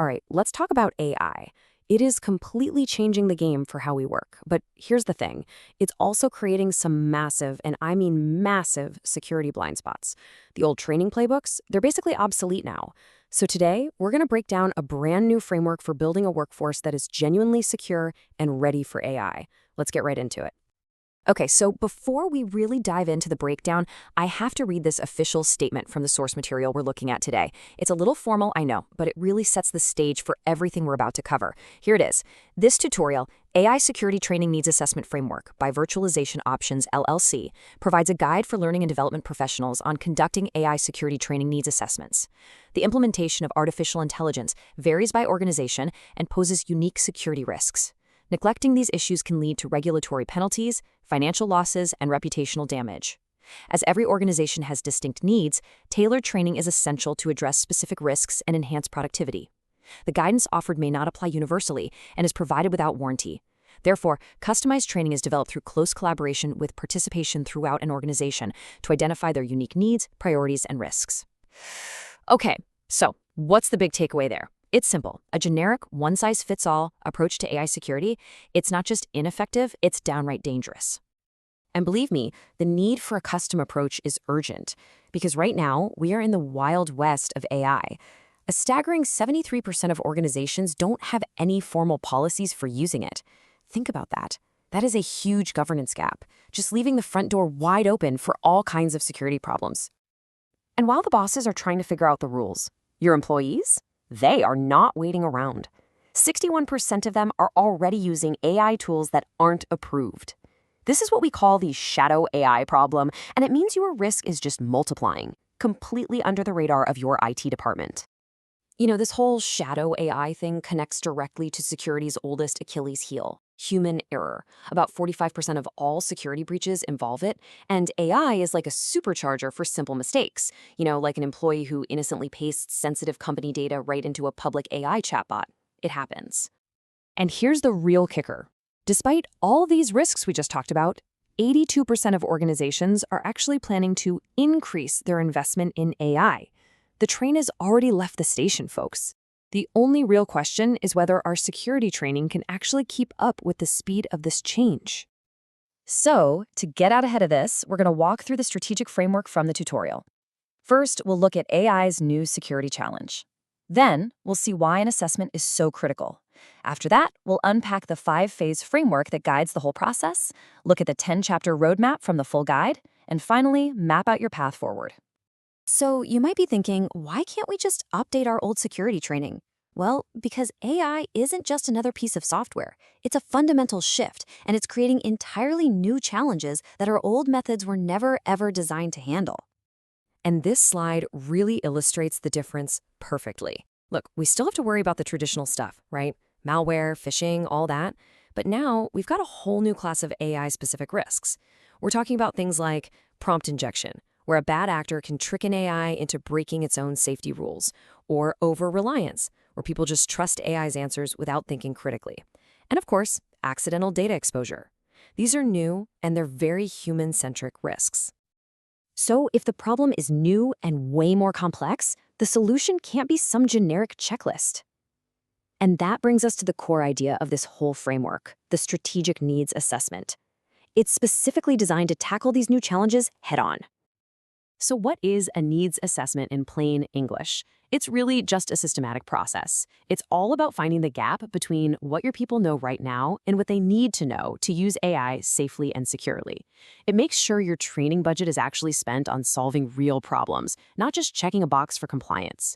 All right, let's talk about AI. It is completely changing the game for how we work. But here's the thing. It's also creating some massive, and I mean massive, security blind spots. The old training playbooks, they're basically obsolete now. So today, we're going to break down a brand new framework for building a workforce that is genuinely secure and ready for AI. Let's get right into it. Okay, so before we really dive into the breakdown, I have to read this official statement from the source material we're looking at today. It's a little formal, I know, but it really sets the stage for everything we're about to cover. Here it is. This tutorial, AI Security Training Needs Assessment Framework by Virtualization Options LLC, provides a guide for learning and development professionals on conducting AI security training needs assessments. The implementation of artificial intelligence varies by organization and poses unique security risks. Neglecting these issues can lead to regulatory penalties, financial losses, and reputational damage. As every organization has distinct needs, tailored training is essential to address specific risks and enhance productivity. The guidance offered may not apply universally and is provided without warranty. Therefore, customized training is developed through close collaboration with participation throughout an organization to identify their unique needs, priorities, and risks. Okay, so what's the big takeaway there? It's simple. A generic, one-size-fits-all approach to AI security, it's not just ineffective, it's downright dangerous. And believe me, the need for a custom approach is urgent, because right now, we are in the wild west of AI. A staggering 73% of organizations don't have any formal policies for using it. Think about that. That is a huge governance gap, just leaving the front door wide open for all kinds of security problems. And while the bosses are trying to figure out the rules, your employees? They are not waiting around. 61% of them are already using AI tools that aren't approved. This is what we call the shadow AI problem, and it means your risk is just multiplying, completely under the radar of your IT department. You know, this whole shadow AI thing connects directly to security's oldest Achilles heel, human error. About 45% of all security breaches involve it, and AI is like a supercharger for simple mistakes. You know, like an employee who innocently pastes sensitive company data right into a public AI chatbot. It happens. And here's the real kicker. Despite all these risks we just talked about, 82% of organizations are actually planning to increase their investment in AI. The train has already left the station, folks. The only real question is whether our security training can actually keep up with the speed of this change. So, to get out ahead of this, we're going to walk through the strategic framework from the tutorial. First, we'll look at AI's new security challenge. Then, we'll see why an assessment is so critical. After that, we'll unpack the 5-phase framework that guides the whole process, look at the 10-chapter roadmap from the full guide, and finally, map out your path forward. So you might be thinking, why can't we just update our old security training? Well, because AI isn't just another piece of software. It's a fundamental shift, and it's creating entirely new challenges that our old methods were never, ever designed to handle. And this slide really illustrates the difference perfectly. Look, we still have to worry about the traditional stuff, right? Malware, phishing, all that. But now we've got a whole new class of AI-specific risks. We're talking about things like prompt injection, where a bad actor can trick an AI into breaking its own safety rules, or over-reliance, where people just trust AI's answers without thinking critically. And of course, accidental data exposure. These are new, and they're very human-centric risks. So if the problem is new and way more complex, the solution can't be some generic checklist. And that brings us to the core idea of this whole framework, the strategic needs assessment. It's specifically designed to tackle these new challenges head-on. So what is a needs assessment in plain English? It's really just a systematic process. It's all about finding the gap between what your people know right now and what they need to know to use AI safely and securely. It makes sure your training budget is actually spent on solving real problems, not just checking a box for compliance.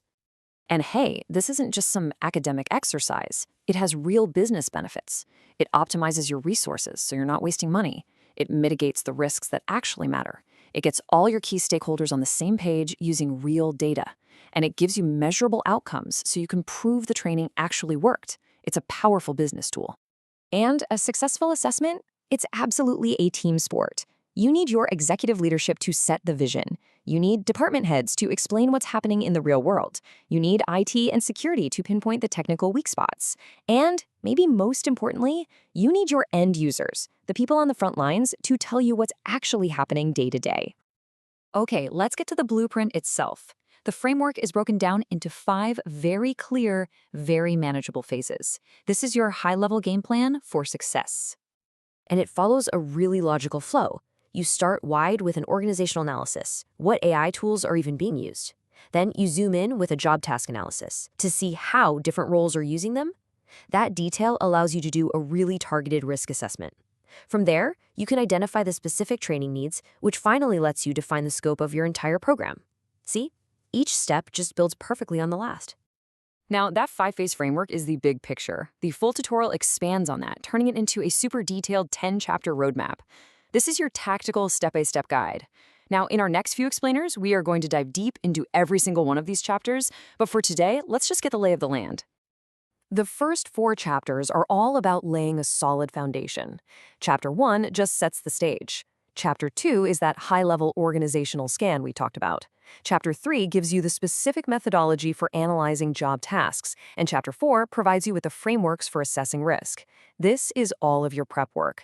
And hey, this isn't just some academic exercise. It has real business benefits. It optimizes your resources so you're not wasting money. It mitigates the risks that actually matter. It gets all your key stakeholders on the same page using real data. And it gives you measurable outcomes so you can prove the training actually worked. It's a powerful business tool. And a successful assessment? It's absolutely a team sport. You need your executive leadership to set the vision. You need department heads to explain what's happening in the real world. You need IT and security to pinpoint the technical weak spots. And, maybe most importantly, you need your end users, the people on the front lines, to tell you what's actually happening day to day. Okay, let's get to the blueprint itself. The framework is broken down into 5 very clear, very manageable phases. This is your high-level game plan for success. And it follows a really logical flow. You start wide with an organizational analysis. What AI tools are even being used? Then you zoom in with a job task analysis to see how different roles are using them. That detail allows you to do a really targeted risk assessment. From there, you can identify the specific training needs, which finally lets you define the scope of your entire program. See? Each step just builds perfectly on the last. Now, that 5-phase framework is the big picture. The full tutorial expands on that, turning it into a super detailed 10-chapter roadmap. This is your tactical step-by-step guide. Now, in our next few explainers, we are going to dive deep into every single one of these chapters, but for today, let's just get the lay of the land. The first 4 chapters are all about laying a solid foundation. Chapter 1 just sets the stage. Chapter 2 is that high-level organizational scan we talked about. Chapter 3 gives you the specific methodology for analyzing job tasks, and Chapter 4 provides you with the frameworks for assessing risk. This is all of your prep work.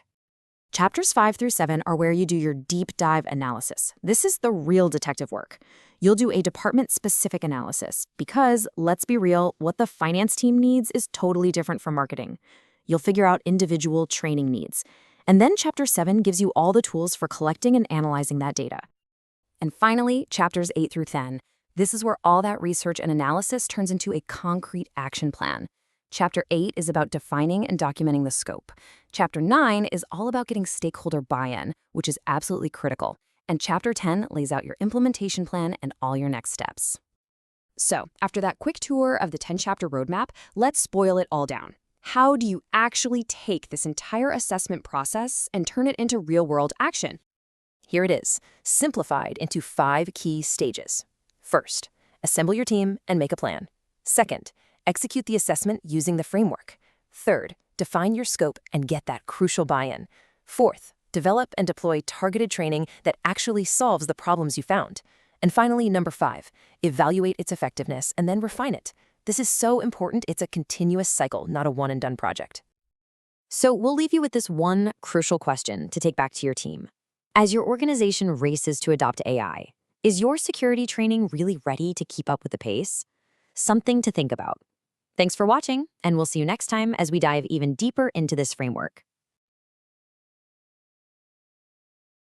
Chapters 5 through 7 are where you do your deep dive analysis. This is the real detective work. You'll do a department-specific analysis because, let's be real, what the finance team needs is totally different from marketing. You'll figure out individual training needs. And then Chapter 7 gives you all the tools for collecting and analyzing that data. And finally, Chapters 8 through 10. This is where all that research and analysis turns into a concrete action plan. Chapter 8 is about defining and documenting the scope. Chapter 9 is all about getting stakeholder buy-in, which is absolutely critical. And Chapter 10 lays out your implementation plan and all your next steps. So, after that quick tour of the 10-chapter roadmap, let's boil it all down. How do you actually take this entire assessment process and turn it into real-world action? Here it is, simplified into 5 key stages. First, assemble your team and make a plan. Second, execute the assessment using the framework. Third, define your scope and get that crucial buy-in. Fourth, develop and deploy targeted training that actually solves the problems you found. And finally, number 5, evaluate its effectiveness and then refine it. This is so important, it's a continuous cycle, not a one-and-done project. So we'll leave you with this one crucial question to take back to your team. As your organization races to adopt AI, is your security training really ready to keep up with the pace? Something to think about. Thanks for watching, and we'll see you next time as we dive even deeper into this framework.